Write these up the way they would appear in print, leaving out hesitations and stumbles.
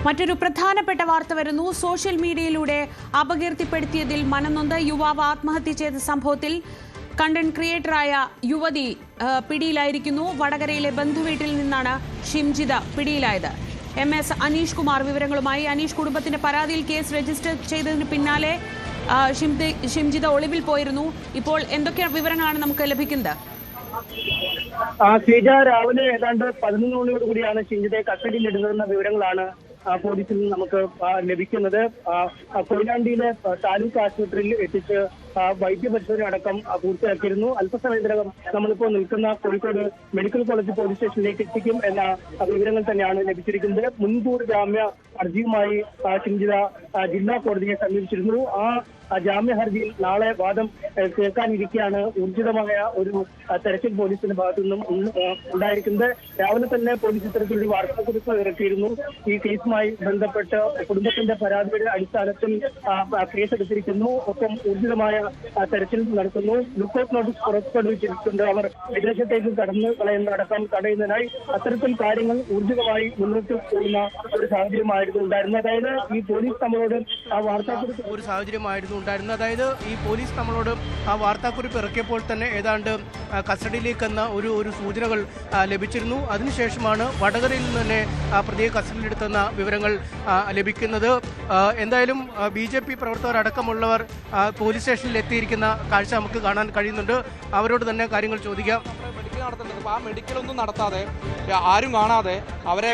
മറ്റൊരു പ്രധാനപ്പെട്ട വാർത്ത വരുന്നു. സോഷ്യൽ മീഡിയയിലൂടെ അപകീർത്തിപ്പെടുത്തിയതിൽ മനംനൊന്ത് യുവാവ് ആത്മഹത്യ ചെയ്ത സംഭവത്തിൽ കണ്ടന്റ് ക്രിയേറ്ററായ യുവതി പിടിയിലായിരിക്കുന്നു. വടകരയിലെ ബന്ധുവീട്ടിൽ നിന്നാണ് ഷിംജിത പിടിയിലായത്. MS അനീഷ് കുമാർ വിവരങ്ങളുമായി. അനീഷ്, കുടുംബത്തിന്റെ പരാതിയിൽ കേസ് രജിസ്റ്റർ ചെയ്തതിന് പിന്നാലെ ഷിംജിത ഒളിവിൽ പോയിരുന്നു. ഇപ്പോൾ എന്തൊക്കെ വിവരങ്ങളാണ് നമുക്ക് ലഭിക്കുന്നത്? ശ്രീജ, രാവിലെ ഏതാണ്ട് 11 മണിയോടുകൂടിയാണ് ഷിംജിതയെ കസ്റ്റഡിയിലെടുക്കുന്ന വിവരങ്ങളാണ് പോലീസിൽ നിന്ന് നമുക്ക് ലഭിക്കുന്നത്. കൊയിലാണ്ടിയിലെ താലൂക്ക് ആശുപത്രിയിൽ എത്തിച്ച് വൈദ്യപരിശോധന അടക്കം പൂർത്തിയാക്കിയിരുന്നു. അല്പസമയത്തിനകം നമ്മളിപ്പോൾ നിൽക്കുന്ന കോഴിക്കോട് മെഡിക്കൽ കോളേജ് പോലീസ് സ്റ്റേഷനിലേക്ക് എത്തിക്കും എന്ന വിവരങ്ങൾ തന്നെയാണ് ലഭിച്ചിരിക്കുന്നത്. മുൻകൂർ ജാമ്യ ഹർജിയുമായി ഷിംജിത ജില്ലാ കോടതിയെ സമീപിച്ചിരുന്നു. ആ ജാമ്യ ഹർജിയിൽ നാളെ വാദം കേൾക്കാനിരിക്കെയാണ് ഊർജിതമായ ഒരു തെരച്ചിൽ പോലീസിന്റെ ഭാഗത്തു നിന്നും ഉണ്ടായിരിക്കുന്നത്. രാവിലെ തന്നെ പോലീസ് ഇത്തരത്തിലൊരു വാർത്താക്കുറിപ്പ് ഇറക്കിയിരുന്നു. ഈ കേസുമായി ബന്ധപ്പെട്ട് കുടുംബത്തിന്റെ പരാതിയുടെ അടിസ്ഥാനത്തിൽ കേസെടുത്തിരിക്കുന്നു. ഒപ്പം ഊർജിതമായ തെരച്ചിൽ നടത്തുന്നു. ലുക്കൌട്ട് നോട്ടീസ് പുറപ്പെടുവിച്ചിട്ടുണ്ട്. അവർ വിദേശത്തേക്ക് കടന്നു കളയുന്നതടക്കം തടയുന്നതിനായി അത്തരത്തിൽ കാര്യങ്ങൾ ഊർജിതമായി മുന്നോട്ട് പോകുന്ന ഒരു സാഹചര്യമായിരുന്നു ഉണ്ടായിരുന്നത്. അതായത് ഈ പോലീസ് നമ്മളോട് ആ വാർത്താക്കുറിപ്പ് ഒരു സാഹചര്യമായിരുന്നു ഉണ്ടായിരുന്നത്. അതായത് ഈ പോലീസ് നമ്മളോട് ആ വാർത്താക്കുറിപ്പ് ഇറക്കിയപ്പോൾ തന്നെ ഏതാണ്ട് കസ്റ്റഡിയിലേക്കെന്ന ഒരു സൂചനകൾ ലഭിച്ചിരുന്നു. അതിനുശേഷമാണ് വടകരയിൽ നിന്ന് തന്നെ പ്രതിയെ കസ്റ്റഡിയിലെടുത്തെന്ന വിവരങ്ങൾ ലഭിക്കുന്നത്. എന്തായാലും BJP പ്രവർത്തകരടക്കമുള്ളവർ പോലീസ് സ്റ്റേഷനിൽ എത്തിയിരിക്കുന്ന കാഴ്ച നമുക്ക് കാണാൻ കഴിയുന്നുണ്ട്. അവരോട് തന്നെ കാര്യങ്ങൾ ചോദിക്കാം. മെഡിക്കൽ നടത്തുന്നത് അപ്പോൾ ആ മെഡിക്കലൊന്നും നടത്താതെ ആരും കാണാതെ അവരെ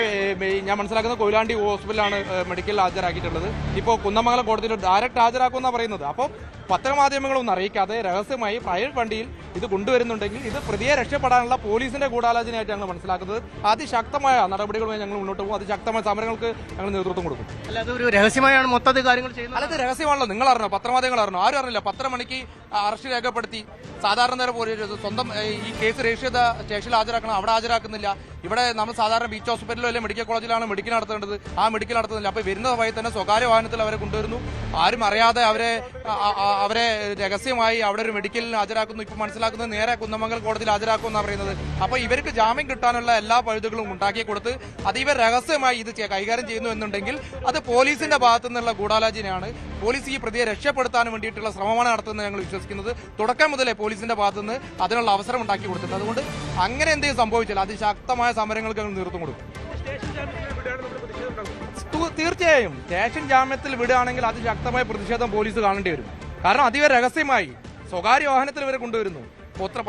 ഞാൻ മനസ്സിലാക്കുന്ന കൊയിലാണ്ടി ഹോസ്പിറ്റലാണ് മെഡിക്കൽ ഹാജരാക്കിയിട്ടുള്ളത്. ഇപ്പോൾ കുന്നമംഗലം കോടതിയിൽ ഡയറക്റ്റ് ഹാജരാക്കുമെന്നാണ് പറയുന്നത്. അപ്പോൾ പത്രമാധ്യമങ്ങളൊന്നും അറിയിക്കാതെ രഹസ്യമായി പ്രൈവറ്റ് വണ്ടിയിൽ ഇത് കൊണ്ടുവരുന്നുണ്ടെങ്കിൽ ഇത് പ്രതിയെ രക്ഷപ്പെടാനുള്ള പോലീസിന്റെ ഗൂഢാലോചനയായിട്ട് ഞങ്ങൾ മനസ്സിലാക്കുന്നത്. അതിശക്തമായ നടപടികളുമായി ഞങ്ങൾ മുന്നോട്ട് പോകും. അതിശക്തമായ സമരങ്ങൾക്ക് ഞങ്ങൾ നേതൃത്വം കൊടുക്കും. അല്ല, അതൊരു രഹസ്യമായാണ് മൊത്തത്തിൽ കാര്യങ്ങൾ ചെയ്യുന്നത്. അല്ലാതെ രഹസ്യമാണല്ലോ. നിങ്ങൾ അറിഞ്ഞോ? പത്രമാധ്യമങ്ങൾ അറിഞ്ഞോ? ആരും അറിയില്ല. 10 മണിക്ക് അറസ്റ്റ് രേഖപ്പെടുത്തി സാധാരണ നേരം സ്വന്തം ഈ കേസ് രജിസ്റ്റർ ചെയ്ത സ്റ്റേഷനിൽ ഹാജരാക്കണം. അവിടെ ഹാജരാക്കുന്നില്ല. ഇവിടെ നമ്മൾ സാധാരണ ബീച്ച് ഹോസ്പിറ്റലിലോ അല്ലെങ്കിൽ മെഡിക്കൽ കോളേജിലാണ് മെഡിക്കൽ നടത്തേണ്ടത്. ആ മെഡിക്കൽ നടത്തുന്നില്ല. അപ്പോൾ വരുന്ന വഴി തന്നെ സ്വകാര്യ വാഹനത്തിൽ അവരെ കൊണ്ടുവരുന്നു. ആരും അറിയാതെ അവരെ രഹസ്യമായി അവിടെ ഒരു മെഡിക്കലിന് ഹാജരാക്കുന്നു. ഇപ്പൊ മനസ്സിലാക്കുന്നത് നേരെ കുന്നമംഗൽ കോടതിയിൽ ഹാജരാക്കുമെന്നാണ് പറയുന്നത്. അപ്പോൾ ഇവർക്ക് ജാമ്യം കിട്ടാനുള്ള എല്ലാ പഴുതുകളും ഉണ്ടാക്കി കൊടുത്ത് അത് ഇവർ രഹസ്യമായി ഇത് കൈകാര്യം ചെയ്യുന്നു എന്നുണ്ടെങ്കിൽ അത് പോലീസിന്റെ ഭാഗത്തു നിന്നുള്ള ഗൂഢാലോചനയാണ്. പോലീസ് ഈ പ്രതിയെ രക്ഷപ്പെടുത്താൻ വേണ്ടിയിട്ടുള്ള ശ്രമമാണ് നടത്തുന്നത് ഞങ്ങൾ വിശ്വസിക്കുന്നത്. തുടക്കം മുതലേ പോലീസിന്റെ ഭാഗത്തു നിന്ന് അതിനുള്ള അവസരം ഉണ്ടാക്കി കൊടുത്തിട്ടുണ്ട്. അതുകൊണ്ട് അങ്ങനെ എന്തെങ്കിലും സംഭവിച്ചാൽ അതിശക്തമായ സമരങ്ങൾക്ക് ഞങ്ങൾ നേതൃത്വം കൊടുക്കും. തീർച്ചയായും സ്റ്റേഷൻ ജാമ്യത്തിൽ വിടുകയാണെങ്കിൽ അതിശക്തമായ പ്രതിഷേധം പോലീസ് കാണേണ്ടി വരും. കാരണം അതിവർ രഹസ്യമായി സ്വകാര്യ വാഹനത്തിൽ ഇവരെ കൊണ്ടുവരുന്നു.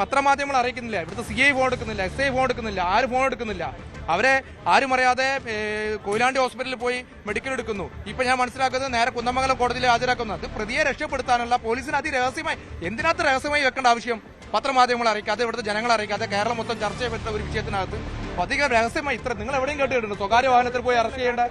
പത്രമാധ്യമങ്ങൾ അറിയിക്കുന്നില്ല. ഇവിടുത്തെ CI ഫോൺ എടുക്കുന്നില്ല, SI ഫോൺ എടുക്കുന്നില്ല, ആരും ഫോൺ എടുക്കുന്നില്ല. അവരെ ആരും അറിയാതെ കൊയിലാണ്ടി ഹോസ്പിറ്റലിൽ പോയി മെഡിക്കൽ എടുക്കുന്നു. ഇപ്പൊ ഞാൻ മനസ്സിലാക്കുന്നത് നേരെ കുന്നമംഗലം കോടതിയിൽ ഹാജരാക്കുന്നത് പ്രതിയെ രക്ഷപ്പെടുത്താനുള്ള പോലീസിന് അതിരഹസ്യമായി എന്തിനകത്ത് രഹസ്യമായി വെക്കേണ്ട ആവശ്യം? പത്രമാധ്യമങ്ങൾ അറിയിക്കാതെ ഇവിടുത്തെ ജനങ്ങളെ അറിയിക്കാതെ കേരളം മൊത്തം ചർച്ച ചെയ്യപ്പെട്ട ഒരു വിഷയത്തിനകത്ത് അധികം രഹസ്യമായി ഇത്ര നിങ്ങൾ എവിടെയും കേട്ടിട്ടുണ്ട് സ്വകാര്യ വാഹനത്തിൽ പോയി അറസ്റ്റ് ചെയ്യേണ്ട?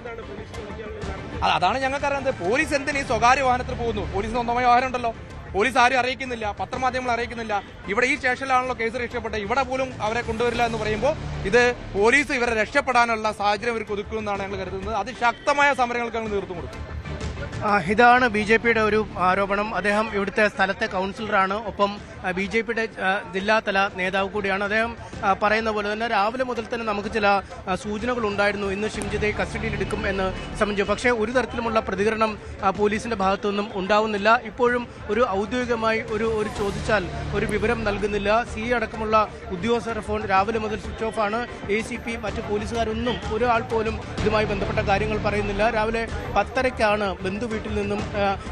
അതാണ് ഞങ്ങൾക്ക് അറിയുന്നത്. പോലീസ് എന്തിന് ഈ സ്വകാര്യ വാഹനത്തിൽ പോകുന്നു? പോലീസിന് സ്വന്തമായ വാഹനം ഉണ്ടല്ലോ. പോലീസ് ആരും അറിയിക്കുന്നില്ല, പത്രമാധ്യമങ്ങൾ അറിയിക്കുന്നില്ല. ഇവിടെ ഈ സ്റ്റേഷനിലാണല്ലോ കേസ് രക്ഷപ്പെട്ടത്. ഇവിടെ പോലും അവരെ കൊണ്ടുവരില്ല എന്ന് പറയുമ്പോൾ ഇത് പോലീസ് ഇവരെ രക്ഷപ്പെടാനുള്ള സാഹചര്യം ഇവർക്ക് ഒതുക്കുമെന്നാണ് ഞങ്ങൾ കരുതുന്നത്. അതിശക്തമായ സമരങ്ങൾക്ക് ഞങ്ങൾ നേതൃത്വം കൊടുക്കും. ഇതാണ് BJPയുടെ ഒരു ആരോപണം. അദ്ദേഹം ഇവിടുത്തെ സ്ഥലത്തെ കൗൺസിലറാണ്. ഒപ്പം BJPയുടെ ജില്ലാതല നേതാവ് കൂടിയാണ്. അദ്ദേഹം പറയുന്ന പോലെ തന്നെ രാവിലെ മുതൽ തന്നെ നമുക്ക് ചില സൂചനകൾ ഉണ്ടായിരുന്നു ഇന്ന് ഷിംജിതയെ കസ്റ്റഡിയിലെടുക്കും എന്ന് സംബന്ധിച്ചു. പക്ഷേ ഒരു തരത്തിലുമുള്ള പ്രതികരണം പോലീസിന്റെ ഭാഗത്തുനിന്നും ഉണ്ടാവുന്നില്ല. ഇപ്പോഴും ഒരു ഔദ്യോഗികമായി ഒരു ചോദിച്ചാൽ ഒരു വിവരം നൽകുന്നില്ല. CI അടക്കമുള്ള ഉദ്യോഗസ്ഥരുടെ ഫോൺ രാവിലെ മുതൽ സ്വിച്ച് ഓഫ് ആണ്. ACP മറ്റ് പോലീസുകാരൊന്നും ഒരാൾ പോലും ഇതുമായി ബന്ധപ്പെട്ട കാര്യങ്ങൾ പറയുന്നില്ല. രാവിലെ 10:30ക്കാണ് ബന്ധുവീട്ടിൽ നിന്നും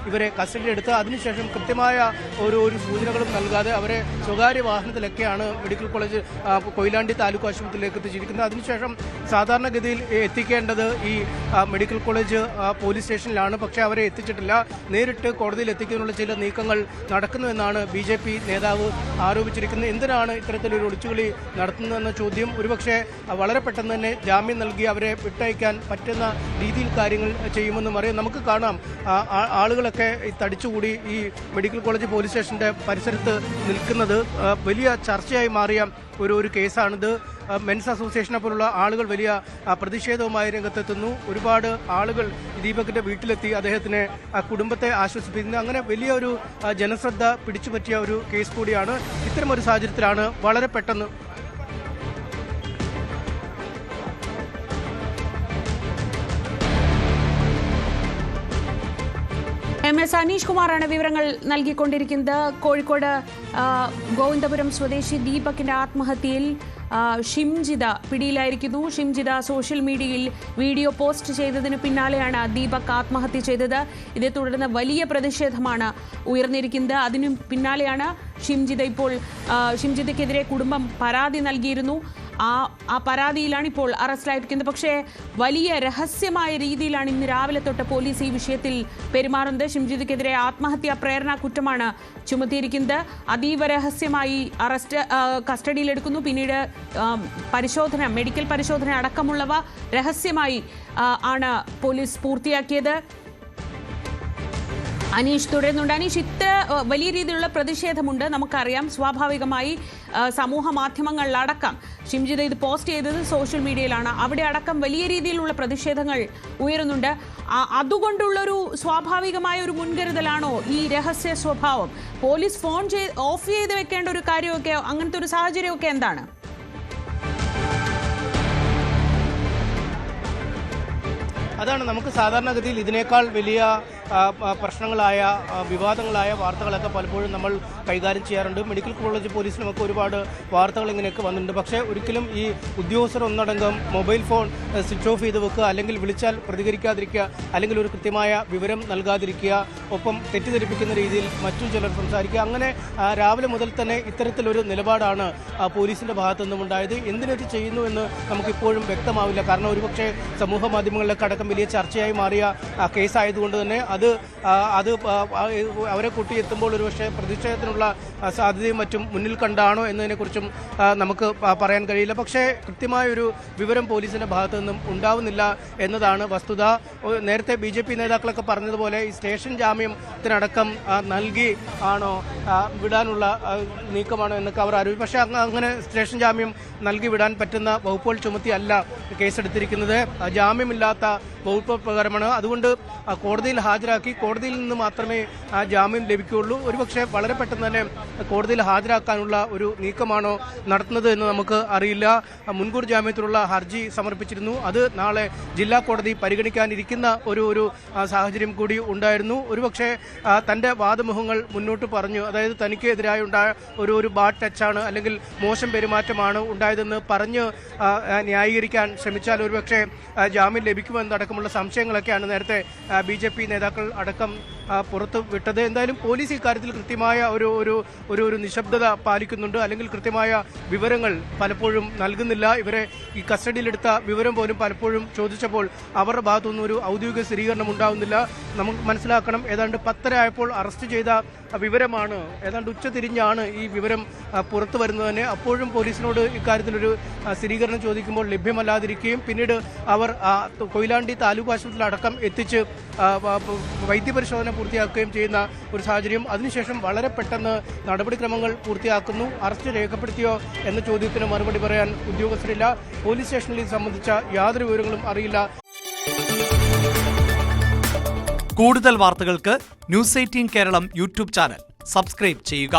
ഇവരെ കസ്റ്റഡിയിലെടുത്ത് അതിനുശേഷം കൃത്യമായ ഒരു സൂചനകളും നൽകാതെ അവരെ സ്വകാര്യ വാഹനത്തിലൊക്കെയാണ് മെഡിക്കൽ കോളേജ് കൊയിലാണ്ടി താലൂക്ക് ആശുപത്രിയിലേക്ക് എത്തിച്ചിരിക്കുന്നത്. അതിനുശേഷം സാധാരണഗതിയിൽ എത്തിക്കേണ്ടത് ഈ മെഡിക്കൽ കോളേജ് പോലീസ് സ്റ്റേഷനിലാണ്. പക്ഷേ അവരെ എത്തിച്ചിട്ടില്ല. നേരിട്ട് കോടതിയിൽ എത്തിക്കുന്നതിനുള്ള ചില നീക്കങ്ങൾ നടക്കുന്നുവെന്നാണ് BJP നേതാവ് ആരോപിച്ചിരിക്കുന്നത്. എന്തിനാണ് ഇത്തരത്തിലൊരു ഒളിച്ചുകളി നടത്തുന്നതെന്ന ചോദ്യം ഒരുപക്ഷെ വളരെ പെട്ടെന്ന് തന്നെ ജാമ്യം നൽകി അവരെ വിട്ടയക്കാൻ പറ്റുന്ന രീതിയിൽ കാര്യങ്ങൾ ചെയ്യുമെന്നും അറിയാം. നമുക്ക് കാണാം ആളുകളൊക്കെ തടിച്ചുകൂടി ഈ മെഡിക്കൽ കോളേജ് പോലീസ് സ്റ്റേഷന്റെ പരിസരത്ത് നിൽക്കുന്നത് വലിയ ചർച്ചയായി മാറിയ ഒരു കേസാണിത്. മെൻസ് അസോസിയേഷനെ പോലുള്ള ആളുകൾ വലിയ പ്രതിഷേധവുമായി രംഗത്തെത്തുന്നു. ഒരുപാട് ആളുകൾ ദീപകിന്റെ വീട്ടിലെത്തി അദ്ദേഹത്തിന് കുടുംബത്തെ ആശ്വസിപ്പിക്കുന്നു. അങ്ങനെ വലിയ ഒരു ജനശ്രദ്ധ പിടിച്ചുപറ്റിയ ഒരു കേസ് കൂടിയാണ്. ഇത്തരമൊരു സാഹചര്യത്തിലാണ് വളരെ പെട്ടെന്ന് MS അനീഷ് കുമാറാണ് വിവരങ്ങൾ നൽകിക്കൊണ്ടിരിക്കുന്നത്. കോഴിക്കോട് ഗോവിന്ദപുരം സ്വദേശി ദീപകിന്റെ ആത്മഹത്യയിൽ ഷിംജിത പിടിയിലായിരിക്കുന്നു. ഷിംജിത സോഷ്യൽ മീഡിയയിൽ വീഡിയോ പോസ്റ്റ് ചെയ്തതിന് പിന്നാലെയാണ് ദീപക് ആത്മഹത്യ ചെയ്തത്. ഇതേ തുടർന്ന് വലിയ പ്രതിഷേധമാണ് ഉയർന്നിരിക്കുന്നത്. അതിനു പിന്നാലെയാണ് ഷിംജിതയ്ക്കെതിരെ കുടുംബം പരാതി നൽകിയിരുന്നു. ആ പരാതിയിലാണ് ഇപ്പോൾ അറസ്റ്റിലായിരിക്കുന്നത്. പക്ഷേ വലിയ രഹസ്യമായ രീതിയിലാണ് ഇന്ന് രാവിലെ തൊട്ട് പോലീസ് ഈ വിഷയത്തിൽ പെരുമാറുന്നത്. ഷിംജിതയ്ക്കെതിരെ ആത്മഹത്യാ പ്രേരണ കുറ്റമാണ് ചുമത്തിയിരിക്കുന്നത്. അതീവ രഹസ്യമായി കസ്റ്റഡിയിലെടുക്കുന്നു. പിന്നീട് മെഡിക്കൽ പരിശോധന അടക്കമുള്ളവ രഹസ്യമായി ആണ് പോലീസ് പൂർത്തിയാക്കിയത്. അനീഷ് തുടരുന്നുണ്ട്. അനീഷ്, ഇത്ര വലിയ രീതിയിലുള്ള പ്രതിഷേധമുണ്ട്, നമുക്കറിയാം. സ്വാഭാവികമായി സമൂഹ മാധ്യമങ്ങളിലടക്കം ഷിംജിത ഇത് പോസ്റ്റ് ചെയ്തത് സോഷ്യൽ മീഡിയയിലാണ്. അവിടെ അടക്കം വലിയ രീതിയിലുള്ള പ്രതിഷേധങ്ങൾ ഉയരുന്നുണ്ട്. അതുകൊണ്ടുള്ളൊരു സ്വാഭാവികമായ ഒരു മുൻകരുതലാണോ ഈ രഹസ്യ സ്വഭാവം? പോലീസ് ഫോൺ ഓഫ് ചെയ്ത് വെക്കേണ്ട ഒരു കാര്യമൊക്കെ, അങ്ങനത്തെ ഒരു സാഹചര്യമൊക്കെ എന്താണ്? അതാണ് നമുക്ക് സാധാരണഗതിയിൽ ഇതിനേക്കാൾ വലിയ പ്രശ്നങ്ങളായ വിവാദങ്ങളായ വാർത്തകളൊക്കെ പലപ്പോഴും നമ്മൾ കൈകാര്യം ചെയ്യാറുണ്ട്. മെഡിക്കൽ കോളേജ് പോലീസിൽ നമുക്ക് ഒരുപാട് വാർത്തകൾ ഇങ്ങനെയൊക്കെ വന്നിട്ടുണ്ട്. പക്ഷേ ഒരിക്കലും ഈ ഉദ്യോഗസ്ഥർ ഒന്നടങ്കം മൊബൈൽ ഫോൺ സ്വിച്ച് ഓഫ് ചെയ്ത് വെക്കുക, അല്ലെങ്കിൽ വിളിച്ചാൽ പ്രതികരിക്കാതിരിക്കുക, അല്ലെങ്കിൽ ഒരു കൃത്യമായ വിവരം നൽകാതിരിക്കുക, ഒപ്പം തെറ്റിദ്ധരിപ്പിക്കുന്ന രീതിയിൽ മറ്റു ചിലർ സംസാരിക്കുക, അങ്ങനെ രാവിലെ മുതൽ തന്നെ ഇത്തരത്തിലൊരു നിലപാടാണ് പോലീസിന്റെ ഭാഗത്തു നിന്നും ഉണ്ടായത്. എന്തിനത് ചെയ്യുന്നു എന്ന് നമുക്കിപ്പോഴും വ്യക്തമാവില്ല. കാരണം ഒരുപക്ഷെ സമൂഹ മാധ്യമങ്ങളിലൊക്കെ അടക്കം വലിയ ചർച്ചയായി മാറിയ കേസായതുകൊണ്ട് തന്നെ അത് അവരെ കൂട്ടിയെത്തുമ്പോൾ ഒരുപക്ഷെ പ്രതിഷേധത്തിനുള്ള സാധ്യതയും മറ്റും മുന്നിൽ കണ്ടാണോ എന്നതിനെക്കുറിച്ചും നമുക്ക് പറയാൻ കഴിയില്ല. പക്ഷേ കൃത്യമായൊരു വിവരം പോലീസിന്റെ ഭാഗത്തു നിന്നും ഉണ്ടാവുന്നില്ല എന്നതാണ് വസ്തുത. നേരത്തെ BJP നേതാക്കളൊക്കെ പറഞ്ഞതുപോലെ ഈ സ്റ്റേഷൻ ജാമ്യത്തിനടക്കം നൽകി ആണോ വിടാനുള്ള നീക്കമാണോ എന്നൊക്കെ അവർ ആരോപിച്ചു. പക്ഷേ അങ്ങനെ സ്റ്റേഷൻ ജാമ്യം നൽകി വിടാൻ പറ്റുന്ന വകുപ്പുകൾ ചുമത്തിയല്ല കേസെടുത്തിരിക്കുന്നത്. ജാമ്യമില്ലാത്ത വകുപ്പ് പ്രകാരമാണ്. അതുകൊണ്ട് കോടതിയിൽ ഹാജരാക്കി കോടതിയിൽ നിന്ന് മാത്രമേ ജാമ്യം ലഭിക്കുകയുള്ളൂ. ഒരുപക്ഷെ വളരെ പെട്ടെന്ന് തന്നെ കോടതിയിൽ ഹാജരാക്കാനുള്ള ഒരു നീക്കമാണോ നടത്തുന്നത് എന്ന് നമുക്ക് അറിയില്ല. മുൻകൂർ ജാമ്യത്തിനുള്ള ഹർജി സമർപ്പിച്ചിരുന്നു. അത് നാളെ ജില്ലാ കോടതി പരിഗണിക്കാനിരിക്കുന്ന ഒരു സാഹചര്യം കൂടി ഉണ്ടായിരുന്നു. ഒരുപക്ഷെ തന്റെ വാദമുഖങ്ങൾ മുന്നോട്ട് പറഞ്ഞു. അതായത് തനിക്ക് എതിരായി ഉണ്ടായ ഒരു ബാഡ് ടച്ചാണ്, അല്ലെങ്കിൽ മോശം പെരുമാറ്റമാണ് ഉണ്ടായതെന്ന് പറഞ്ഞ് ന്യായീകരിക്കാൻ ശ്രമിച്ചാൽ ഒരുപക്ഷെ ജാമ്യം ലഭിക്കുമെന്നടക്കമുള്ള സംശയങ്ങളൊക്കെയാണ് നേരത്തെ BJP നേതാക്കൾ അടക്കം പുറത്തു വിട്ടത്. എന്തായാലും പോലീസ് ഇക്കാര്യത്തിൽ കൃത്യമായ ഒരു നിശബ്ദത പാലിക്കുന്നുണ്ട്, അല്ലെങ്കിൽ കൃത്യമായ വിവരങ്ങൾ പലപ്പോഴും നൽകുന്നില്ല. ഇവരെ ഈ കസ്റ്റഡിയിലെടുത്ത വിവരം പോലും പലപ്പോഴും ചോദിച്ചപ്പോൾ അവരുടെ ഭാഗത്തുനിന്നും ഒരു ഔദ്യോഗിക സ്ഥിരീകരണം ഉണ്ടാവുന്നില്ല. നമുക്ക് മനസ്സിലാക്കണം, ഏതാണ്ട് 10:30 ആയപ്പോൾ അറസ്റ്റ് ചെയ്ത വിവരമാണ്, ഏതാണ്ട് ഉച്ചതിരിഞ്ഞാണ് ഈ വിവരം പുറത്തു വരുന്നത് തന്നെ. അപ്പോഴും പോലീസിനോട് ഇക്കാര്യത്തിലൊരു സ്ഥിരീകരണം ചോദിക്കുമ്പോൾ ലഭ്യമല്ലാതിരിക്കുകയും പിന്നീട് അവർ കൊയിലാണ്ടി താലൂക്ക് ആശുപത്രിയിൽ അടക്കം എത്തിച്ച് വൈദ്യപരിശോധന പൂർത്തിയാക്കുകയും ചെയ്യുന്ന ഒരു സാഹചര്യം. അതിനുശേഷം വളരെ പെട്ടെന്ന് നടപടിക്രമങ്ങൾ പൂർത്തിയാക്കുന്നു. അറസ്റ്റ് രേഖപ്പെടുത്തിയോ എന്ന ചോദ്യത്തിന് മറുപടി പറയാൻ ഉദ്യോഗസ്ഥരില്ല. പോലീസ് സ്റ്റേഷനിൽ ഇത് സംബന്ധിച്ച യാതൊരു വിവരങ്ങളും അറിയില്ല. കൂടുതൽ വാർത്തകൾക്ക് News 18 Keralam YouTube channel subscribe ചെയ്യുക.